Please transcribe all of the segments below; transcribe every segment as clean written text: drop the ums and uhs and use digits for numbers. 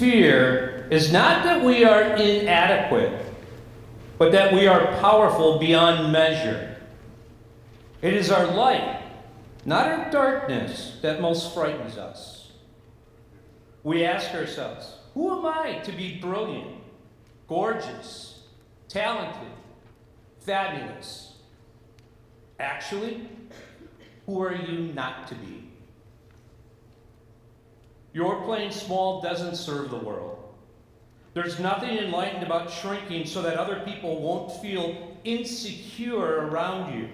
fear is not that we are inadequate, but that we are powerful beyond measure. It is our light, not our darkness, that most frightens us. We ask ourselves, who am I to be brilliant, gorgeous, talented, fabulous? Actually, who are you not to be? Your playing small doesn't serve the world. There's nothing enlightened about shrinking so that other people won't feel insecure around you.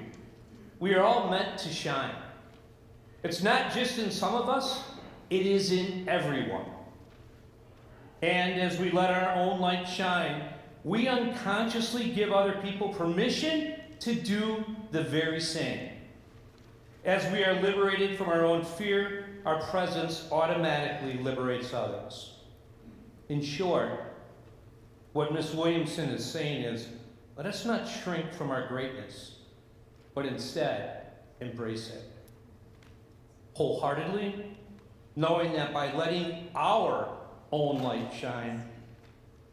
We are all meant to shine. It's not just in some of us, it is in everyone. And as we let our own light shine, we unconsciously give other people permission to do the very same. As we are liberated from our own fear, our presence automatically liberates others. In short, what Ms. Williamson is saying is, let us not shrink from our greatness, but instead embrace it. Wholeheartedly, knowing that by letting our own light shine,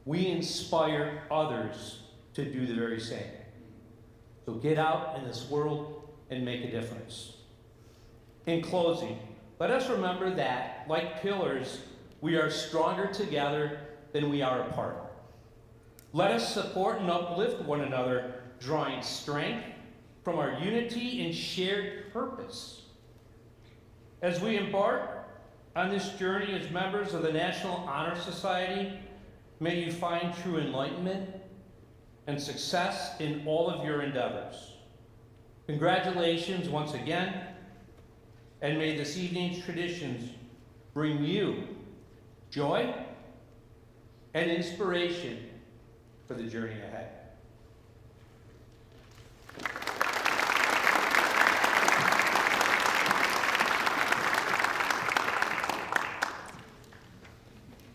we inspire others to do the very same. So get out in this world and make a difference. In closing, let us remember that, like pillars, we are stronger together than we are apart. Let us support and uplift one another, drawing strength from our unity and shared purpose. As we embark on this journey as members of the National Honor Society, may you find true enlightenment and success in all of your endeavors. Congratulations once again, and may this evening's traditions bring you joy and inspiration for the journey ahead.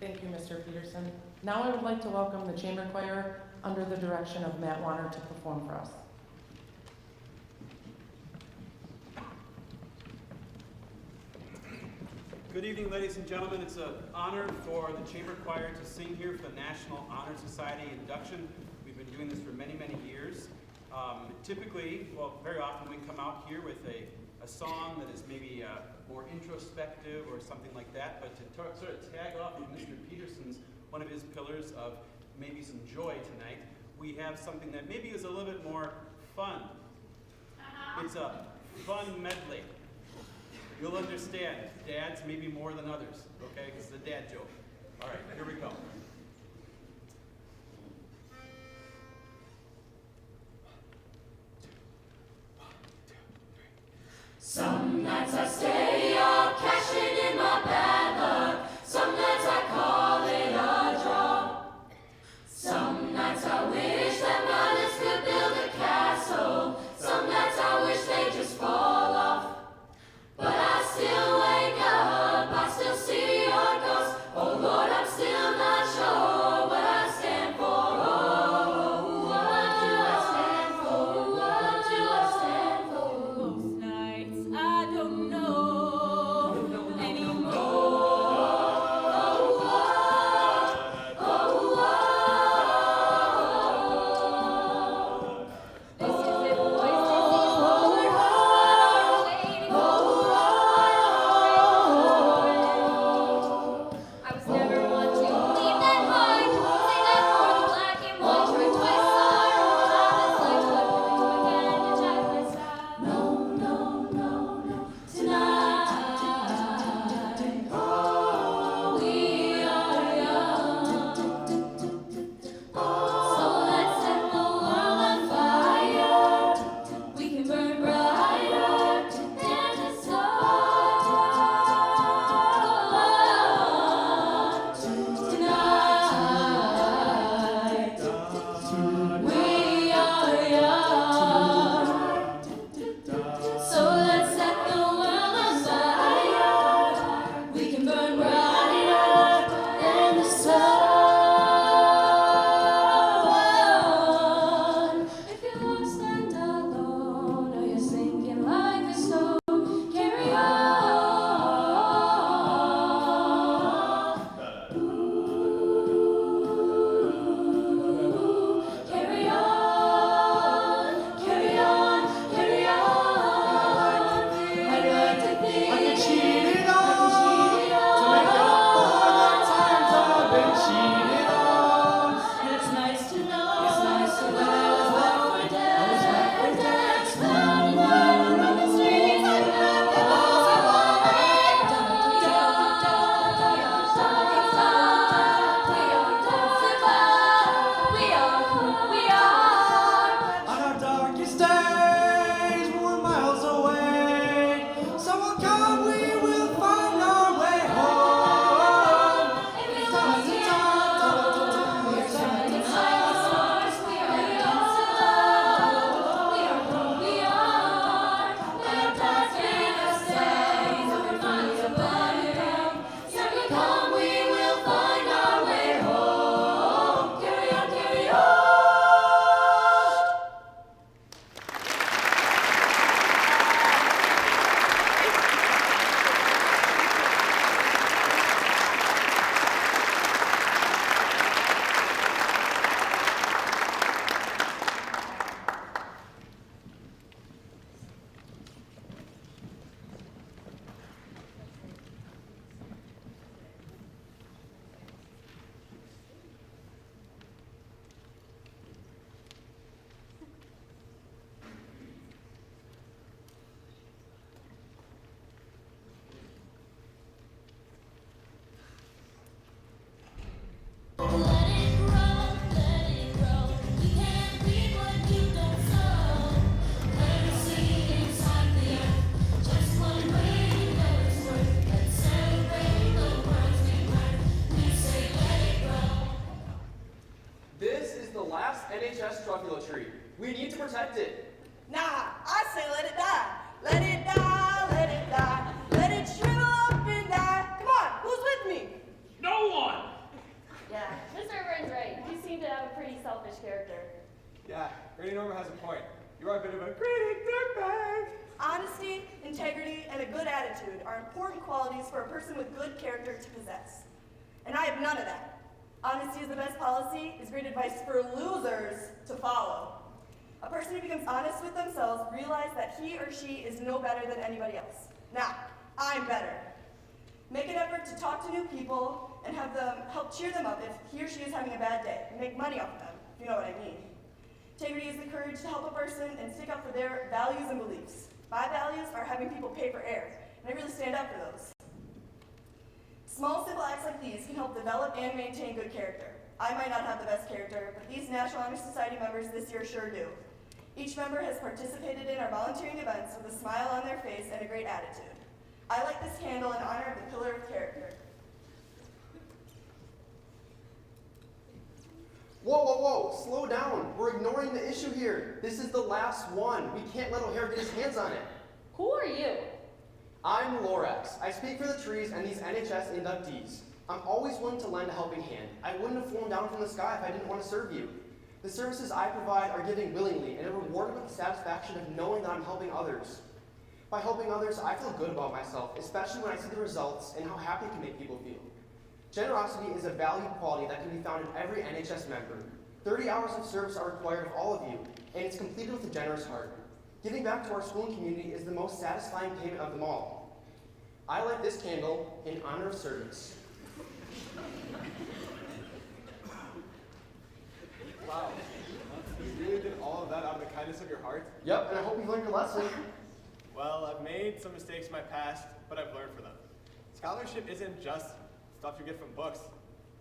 Thank you, Mr. Peterson. Now I would like to welcome the Chamber Choir under the direction of Matt Warner to perform for us. Good evening, ladies and gentlemen. It's an honor for the Chamber Choir to sing here for the National Honor Society induction. We've been doing this for many, many years. Typically, well, very often we come out here with a song that is maybe more introspective or something like that, but to sort of tag off of Mr. Peterson's, one of his pillars of maybe some joy tonight, we have something that maybe is a little bit more fun. It's a fun medley. You'll understand, dads maybe more than others, okay? It's the dad joke. All right, here we go. Some nights I stay up, cashing in my bad luck. Some nights I call it a draw. Some nights I wish that my lips could build a castle. Some nights I wish they just fall off. But I still wake up, I still see your ghost. Oh Lord, I'm still not sure. we are. On our darkest days, when we're miles away, someone come, we will find our way home. And we will be We're shining stars. We are we are who we are. Let our darkest days over find a better. Someone come, we will find our way home. Carry on, carry on. Let it grow. You can't reap what you don't sow. Let it seed inside the earth. Just one way you know its worth. Let's celebrate the words we work. We say let it grow. This is the last NHS truffula tree. We need to protect it. Nah, I say let it die. Let it die, let it die. Let it shrivel up and die. Come on, who's with me? No one! Yeah, Mr. Vern's right. You seem to have a pretty selfish character. Yeah, Granny Norma has a point. You are a bit of a greedy dirtbag. Honesty, integrity, and a good attitude are important qualities for a person with good character to possess. And I have none of that. Honesty is the best policy is great advice for losers to follow. A person who becomes honest with themselves realizes that he or she is no better than anybody else. Now, I'm better. Make an effort to talk to new people and have them help cheer them up if he or she is having a bad day and make money off of them, if you know what I mean. Integrity is the courage to help a person and stick up for their values and beliefs. My values are having people pay for air, and I really stand up for those. Small, simple acts like these can help develop and maintain good character. I might not have the best character, but these National Honor Society members this year sure do. Each member has participated in our volunteering events with a smile on their face and a great attitude. I light this candle in honor of the pillar of character. Whoa, whoa, whoa, slow down. We're ignoring the issue here. This is the last one. We can't let O'Hare get his hands on it. Who are you? I'm Lorax. I speak for the trees and these NHS inductees. I'm always willing to lend a helping hand. I wouldn't have flown down from the sky if I didn't want to serve you. The services I provide are given willingly and are rewarded with the satisfaction of knowing that I'm helping others. By helping others, I feel good about myself, especially when I see the results and how happy it can make people feel. Generosity is a valued quality that can be found in every NHS member. 30 hours of service are required of all of you, and it's completed with a generous heart. Giving back to our school and community is the most satisfying payment of them all. I light this candle in honor of service. Wow. You really did all of that out of the kindness of your heart? Yep, and I hope you've learned your lesson. Well, I've made some mistakes in my past, but I've learned from them. Scholarship isn't just stuff you get from books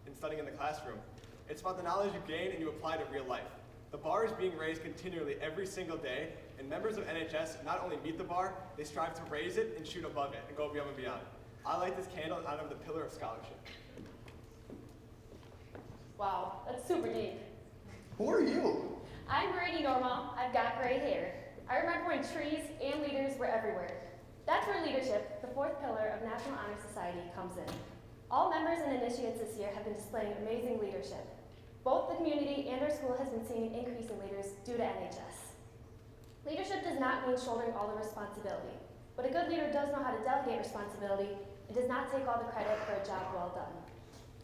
and studying in the classroom. It's about the knowledge you gain and you apply to real life. The bar is being raised continually every single day, and members of NHS not only meet the bar, they strive to raise it and shoot above it and go beyond and beyond. I light this candle in honor of the pillar of scholarship. Wow, that's super deep. Who are you? I'm Grady Normal. I've got gray hair. I remember when trees and leaders were everywhere. That's where leadership, the fourth pillar of National Honor Society, comes in. All members and initiates this year have been displaying amazing leadership. Both the community and our school has been seeing an increase in leaders due to NHS. Leadership does not mean shouldering all the responsibility, but a good leader does know how to delegate responsibility and does not take all the credit for a job well done.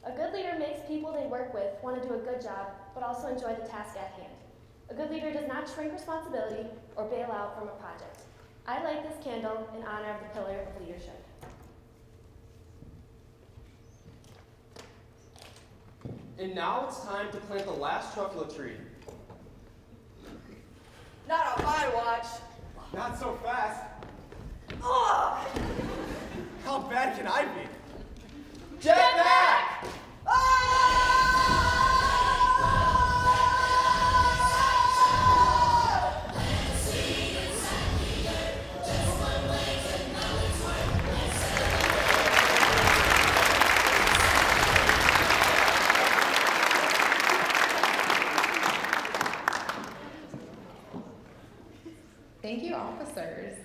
A good leader makes people they work with want to do a good job, but also enjoy the task at hand. A good leader does not shrink responsibility or bail out from a project. I light this candle in honor of the pillar of leadership. And now it's time to plant the last truffula tree. Not on my watch. Not so fast. Ugh! How bad can I be? Get back! Ah! officers.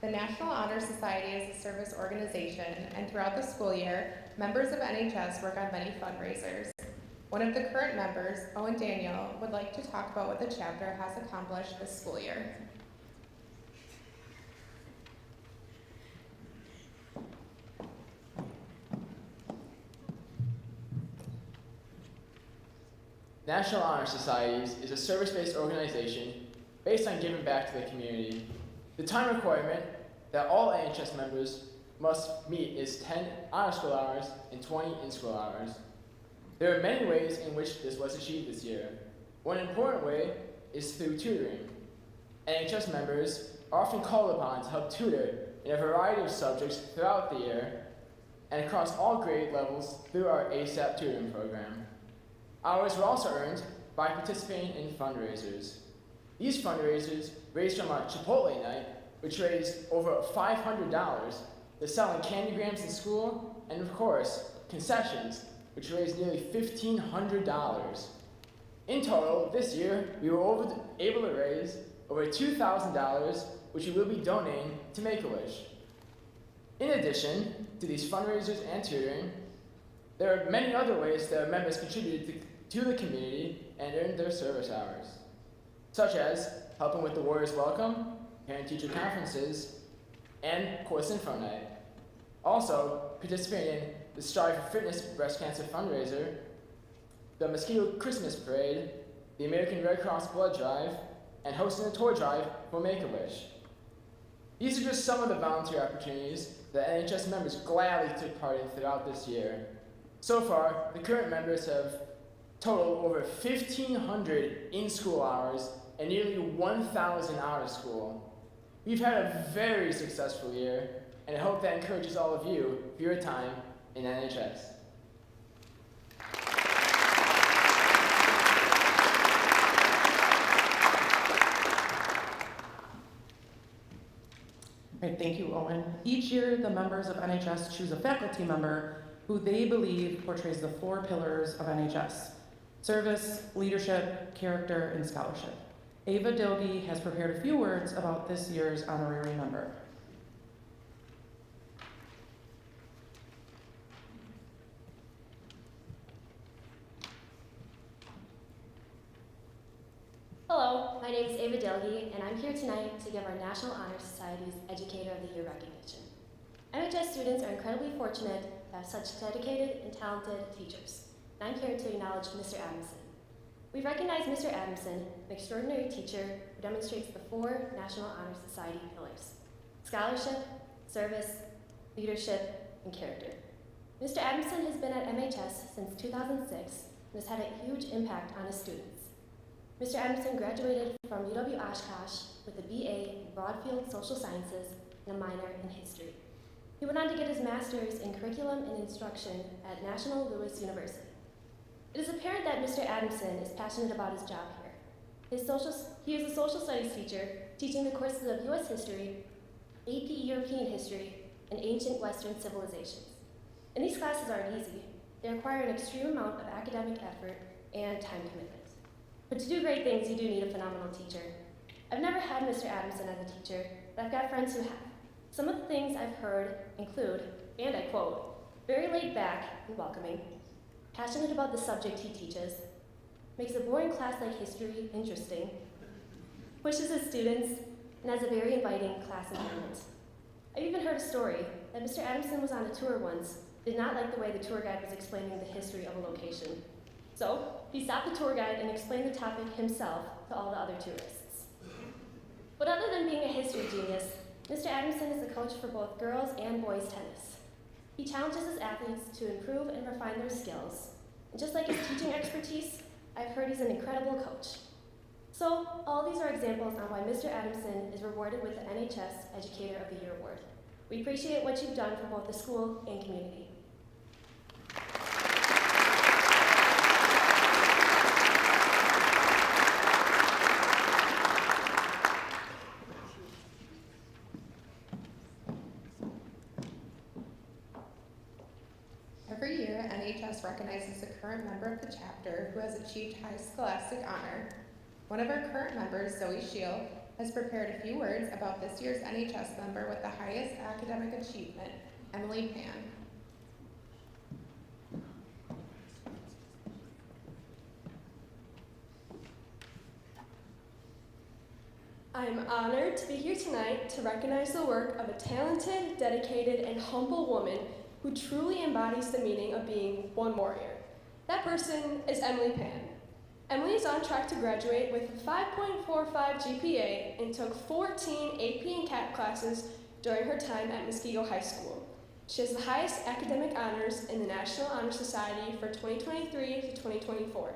The National Honor Society is a service organization, and throughout the school year, members of NHS work on many fundraisers. One of the current members, Owen Daniel, would like to talk about what the chapter has accomplished this school year. National Honor Societies is a service-based organization based on giving back to the community. The time requirement that all NHS members must meet is 10 honor school hours and 20 in-school hours. There are many ways in which this was achieved this year. One important way is through tutoring. NHS members are often called upon to help tutor in a variety of subjects throughout the year and across all grade levels through our ASAP tutoring program. Hours were also earned by participating in fundraisers. These fundraisers ranged from our Chipotle night, which raised over $500, to selling candy grams in school, and of course, concessions, which raised nearly $1,500. In total, this year, we were able to raise over $2,000, which we will be donating to Make-A-Wish. In addition to these fundraisers and tutoring, there are many other ways that our members contributed to the community and earned their service hours, such as helping with the Warriors Welcome, parent-teacher conferences, and Course Info Night. Also, participating in the Strive for Fitness Breast Cancer fundraiser, the Mosquito Christmas Parade, the American Red Cross Blood Drive, and hosting a toy drive for Make-A-Wish. These are just some of the volunteer opportunities that NHS members gladly took part in throughout this year. So far, the current members have totaled over 1,500 in-school hours and nearly 1,000 out of school. We've had a very successful year, and I hope that encourages all of you for your time in NHS. All right, thank you, Owen. Each year, the members of NHS choose a faculty member who they believe portrays the 4 pillars of NHS: service, leadership, character, and scholarship. Ava Dilge has prepared a few words about this year's honorary member. Hello, my name is Ava Dilge, and I'm here tonight to give our National Honor Society's Educator of the Year recognition. MHS students are incredibly fortunate to have such dedicated and talented teachers, and I'm here to acknowledge Mr. Adamson. We recognize Mr. Adamson, an extraordinary teacher who demonstrates the 4 National Honor Society pillars: scholarship, service, leadership, and character. Mr. Adamson has been at MHS since 2006 and has had a huge impact on his students. Mr. Adamson graduated from UW Oshkosh with a BA in Broadfield Social Sciences and a minor in History. He went on to get his master's in Curriculum and Instruction at National Louis University. It is apparent that Mr. Adamson is passionate about his job here. He is a social studies teacher teaching the courses of U.S. History, AP European History, and Ancient Western Civilizations. And these classes aren't easy. They require an extreme amount of academic effort and time commitment. But to do great things, you do need a phenomenal teacher. I've never had Mr. Adamson as a teacher, but I've got friends who have. Some of the things I've heard include, and I quote, very laid back and welcoming, passionate about the subject he teaches, makes a boring class like history interesting, pushes his students, and has a very inviting class environment. I've even heard a story that Mr. Adamson was on a tour once, did not like the way the tour guide was explaining the history of a location. So he stopped the tour guide and explained the topic himself to all the other tourists. But other than being a history genius, Mr. Adamson is the coach for both girls and boys tennis. He challenges his athletes to improve and refine their skills. And just like his teaching expertise, I've heard he's an incredible coach. So all these are examples on why Mr. Adamson is rewarded with the NHS Educator of the Year Award. We appreciate what you've done for both the school and community. Every year, NHS recognizes a current member of the chapter who has achieved high scholastic honor. One of our current members, Zoe Shield, has prepared a few words about this year's NHS member with the highest academic achievement, Emily Pan. I am honored to be here tonight to recognize the work of a talented, dedicated, and humble woman who truly embodies the meaning of being one warrior. That person is Emily Pan. Emily is on track to graduate with a 5.45 GPA and took 14 AP and CAT classes during her time at Muskego High School. She has the highest academic honors in the National Honor Society for 2023 to 2024.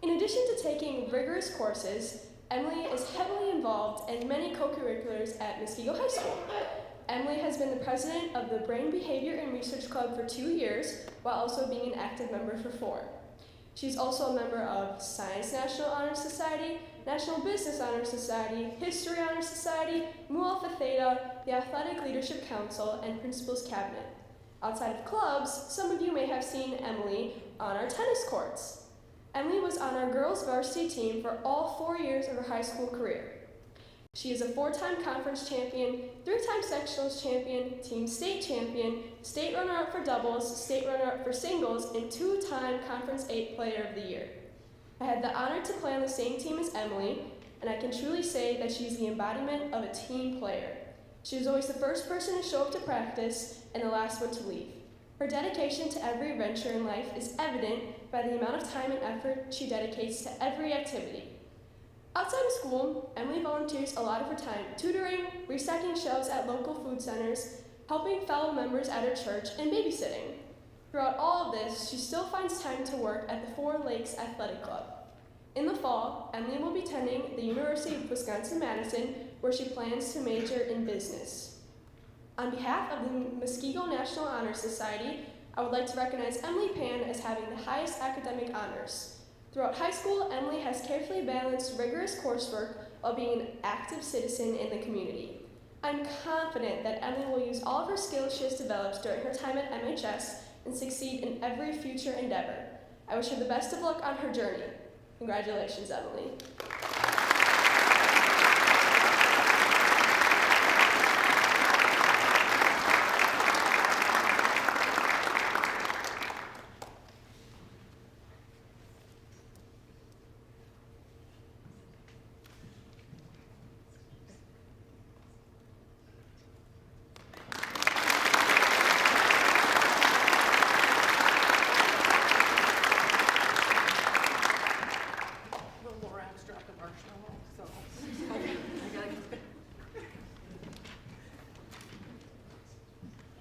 In addition to taking rigorous courses, Emily is heavily involved in many co-curriculars at Muskego High School. Emily has been the president of the Brain Behavior and Research Club for 2 years, while also being an active member for 4. She's also a member of Science National Honor Society, National Business Honor Society, History Honor Society, Mu Alpha Theta, the Athletic Leadership Council, and Principals Cabinet. Outside of clubs, some of you may have seen Emily on our tennis courts. Emily was on our girls' varsity team for all 4 years of her high school career. She is a 4-time conference champion, 3-time sectionals champion, team state champion, state runner-up for doubles, state runner-up for singles, and 2-time Conference 8 Player of the Year. I had the honor to play on the same team as Emily, and I can truly say that she's the embodiment of a team player. She was always the first person to show up to practice and the last one to leave. Her dedication to every venture in life is evident by the amount of time and effort she dedicates to every activity. Outside of school, Emily volunteers a lot of her time tutoring, restocking shelves at local food centers, helping fellow members at her church, and babysitting. Throughout all of this, she still finds time to work at the Four Lakes Athletic Club. In the fall, Emily will be attending the University of Wisconsin-Madison, where she plans to major in business. On behalf of the Muskego National Honor Society, I would like to recognize Emily Pan as having the highest academic honors. Throughout high school, Emily has carefully balanced rigorous coursework while being an active citizen in the community. I'm confident that Emily will use all of her skills she has developed during her time at MHS and succeed in every future endeavor. I wish her the best of luck on her journey. Congratulations, Emily.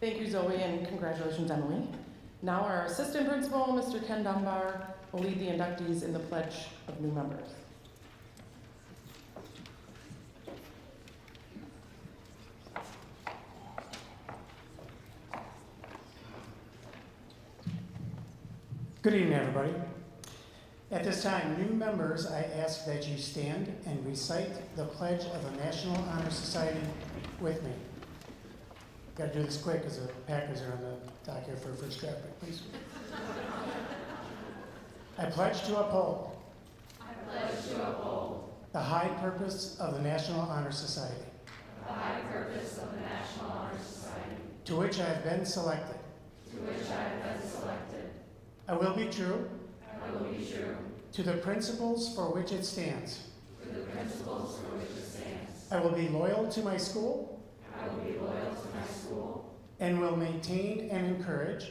Thank you, Zoe, and congratulations, Emily. Now our assistant principal, Mr. Ken Dunbar, will lead the inductees in the pledge of new members. Good evening, everybody. At this time, new members, I ask that you stand and recite the Pledge of the National Honor Society with me. Got to do this quick because the Packers are on the dock here for a first draft pick, please. I pledge to uphold. I pledge to uphold the high purpose of the National Honor Society. the high purpose of the National Honor Society, To which I have been selected. to which I have been selected. I will be true. I will be true To the principles for which it stands. to the principles for which it stands. I will be loyal to my school. I will be loyal to my school And will maintain and encourage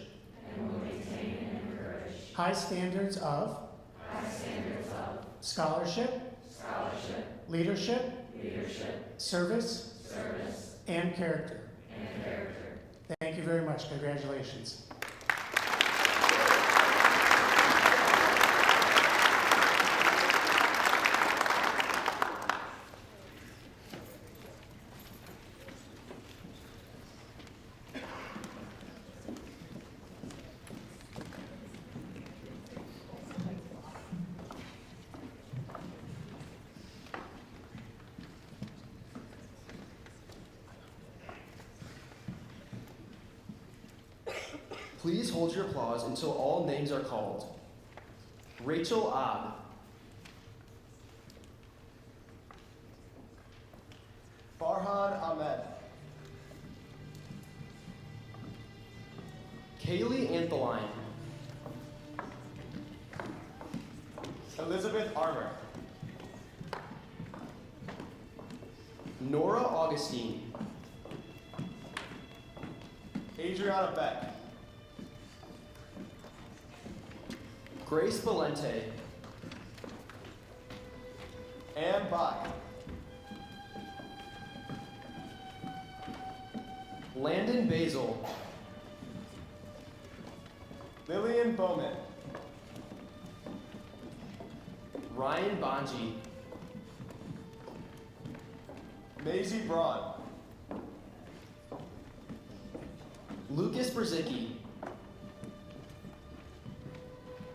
and will maintain and encourage high standards of high standards of scholarship, scholarship, leadership, leadership, service, service, and character. and character. Thank you very much. Congratulations. Please hold your applause until all names are called. Rachel Odd. the line. Elizabeth Armour. Nora Augustine. Adriana Beck. Grace Valente. Ann Bach. Landon Basil. Lillian Bowman. Ryan Bonji. Maisie Braun. Lucas Brzicki.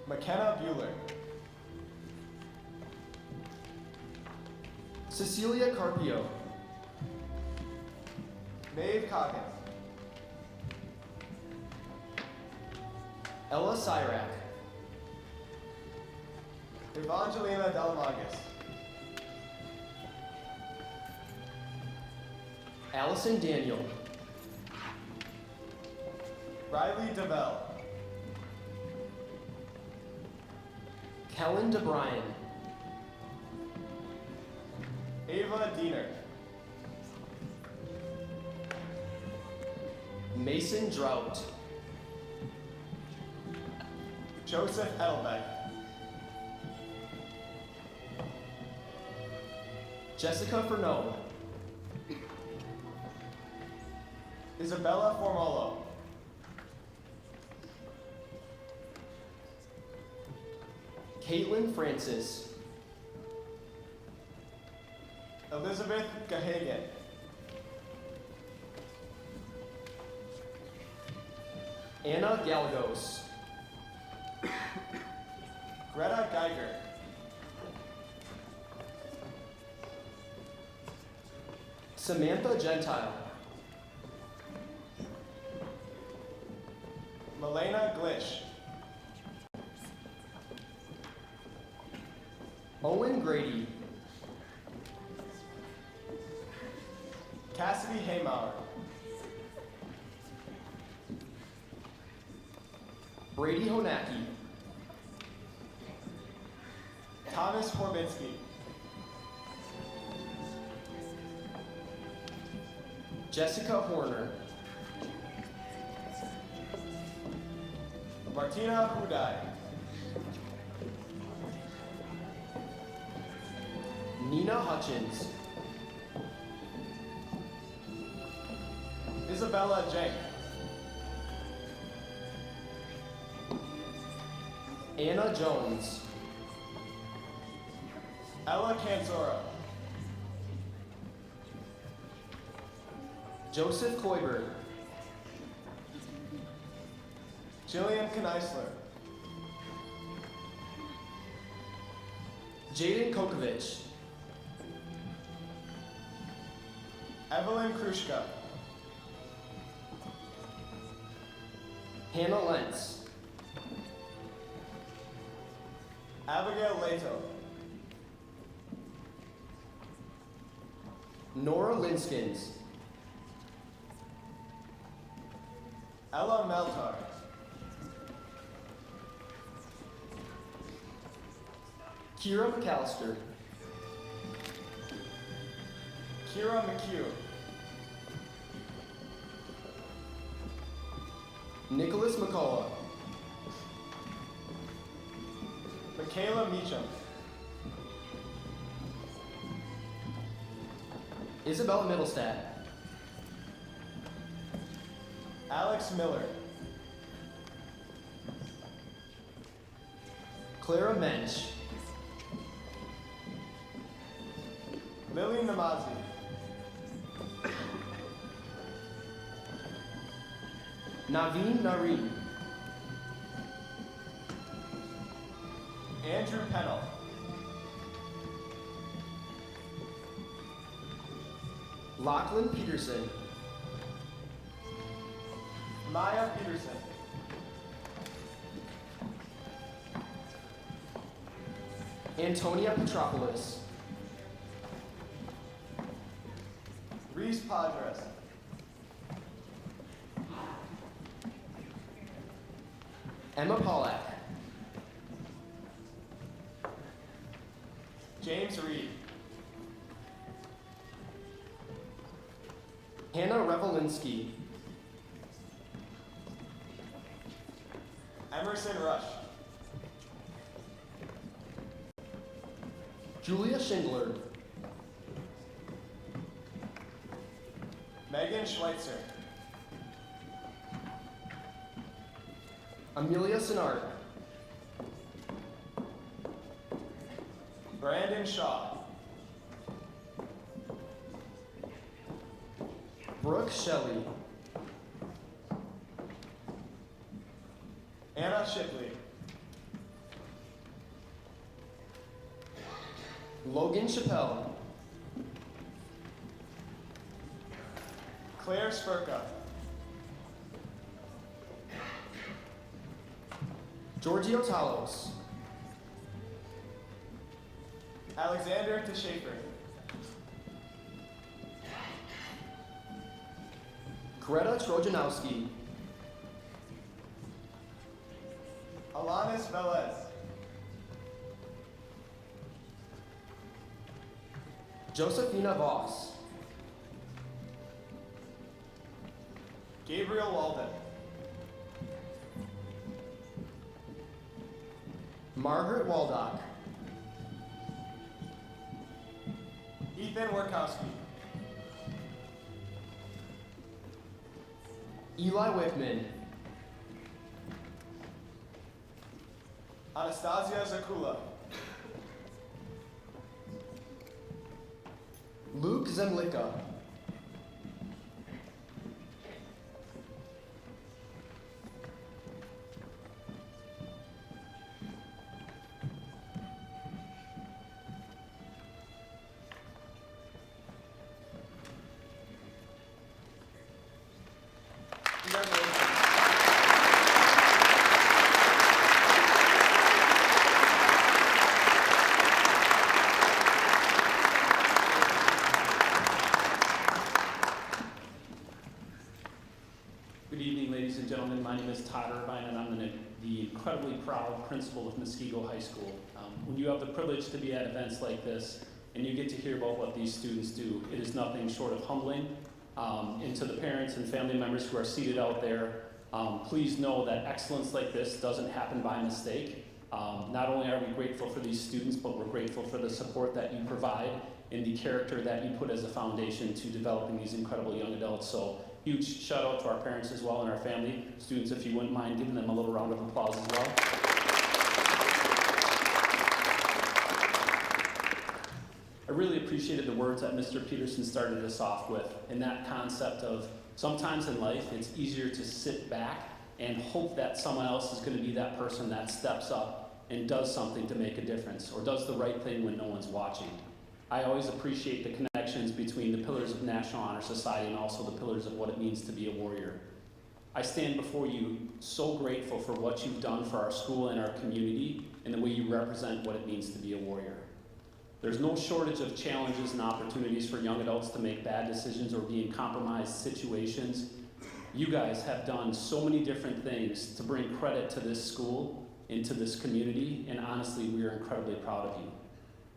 McKenna Bueller. Cecilia Carpio. Maeve Coggins. Ella Cyrac. Evangelina Delamagus. Allison Daniel. Riley DeBell. Kellen DeBryan. Ava Diener. Mason Drought. Joseph Edelbeck. Jessica Furneaux. Isabella Formolo. Caitlin Francis. Elizabeth Gahagan. Anna Galgos. Greta Geiger. Samantha Gentile. Milena Glish. Owen Grady. Cassidy Haymauer. Brady Honacki. Thomas Korbinski. Jessica Horner. Martina Hudai. Nina Hutchins. Isabella Jenk. Anna Jones. Ella Cansora. Joseph Kloiber. Jillian Kneisler. Jaden Kokovich. Evelyn Krushka. Hannah Lentz. Abigail Leto. Nora Linskins. Ella Meltar. Kira McAllister. Kira McHugh. Nicholas McCullough. Michaela Meacham. Isabella Middlestad. Alex Miller. Clara Mensch. Lily Namazi. Naveen Nareen. Andrew Pennell. Lachlan Peterson. Maya Peterson. Antonia Petropoulos. Reese Padres. Emma Pollack. James Reed. Hannah Revelinsky. Emerson Rush. Julia Schindler. Megan Schweitzer. Amelia Sinard. Brandon Shaw. Brooke Shelley. Anna Shipley. Logan Chappelle. Claire Spurka. Giorgio Talos. Alexander TeShafer. Greta Trojanowski. Alanis Velez. Josephina Voss. Gabriel Walden. Margaret Waldock. Ethan Workowski. Eli Wickman. Anastasia Zakula. Luke Zemlicka. Good evening, ladies and gentlemen. My name is Todd Irvine, and I'm the incredibly proud principal of Muskego High School. When you have the privilege to be at events like this, and you get to hear about what these students do, it is nothing short of humbling. And to the parents and family members who are seated out there, please know that excellence like this doesn't happen by mistake. Not only are we grateful for these students, but we're grateful for the support that you provide and the character that you put as a foundation to developing these incredible young adults. So huge shout out to our parents as well and our family. Students, if you wouldn't mind giving them a little round of applause as well. I really appreciated the words that Mr. Peterson started us off with, and that concept of sometimes in life it's easier to sit back and hope that someone else is going to be that person that steps up and does something to make a difference, or does the right thing when no one's watching. I always appreciate the connections between the pillars of National Honor Society and also the pillars of what it means to be a warrior. I stand before you so grateful for what you've done for our school and our community and the way you represent what it means to be a warrior. There's no shortage of challenges and opportunities for young adults to make bad decisions or be in compromised situations. You guys have done so many different things to bring credit to this school and to this community, and honestly, we are incredibly proud of you.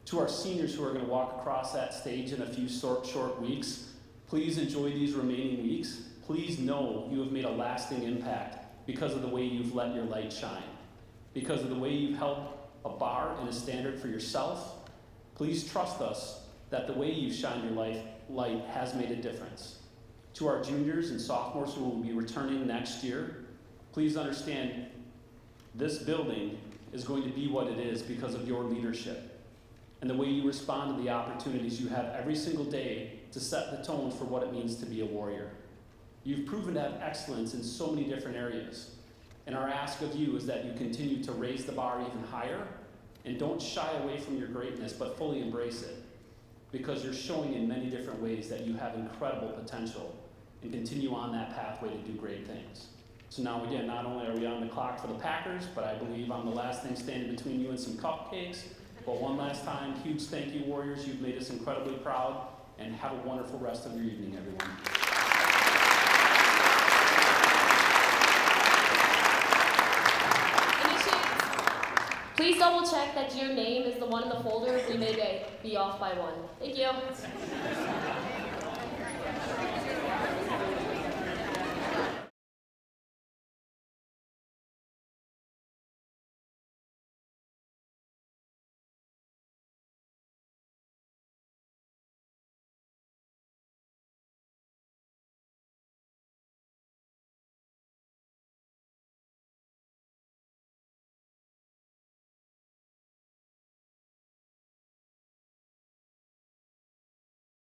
To our seniors who are going to walk across that stage in a few short weeks, please enjoy these remaining weeks. Please know you have made a lasting impact because of the way you've let your light shine, because of the way you've held a bar and a standard for yourself. Please trust us that the way you've shined your light has made a difference. To our juniors and sophomores who will be returning next year, please understand this building is going to be what it is because of your leadership and the way you respond to the opportunities you have every single day to set the tone for what it means to be a warrior. You've proven to have excellence in so many different areas, and our ask of you is that you continue to raise the bar even higher and don't shy away from your greatness, but fully embrace it, because you're showing in many different ways that you have incredible potential and continue on that pathway to do great things. So now again, not only are we on the clock for the Packers, but I believe I'm the last thing standing between you and some cupcakes. But one last time, huge thank you, Warriors. You've made us incredibly proud, and have a wonderful rest of your evening, everyone. Please double check that your name is the one in the folder. We may be off by one. Thank you.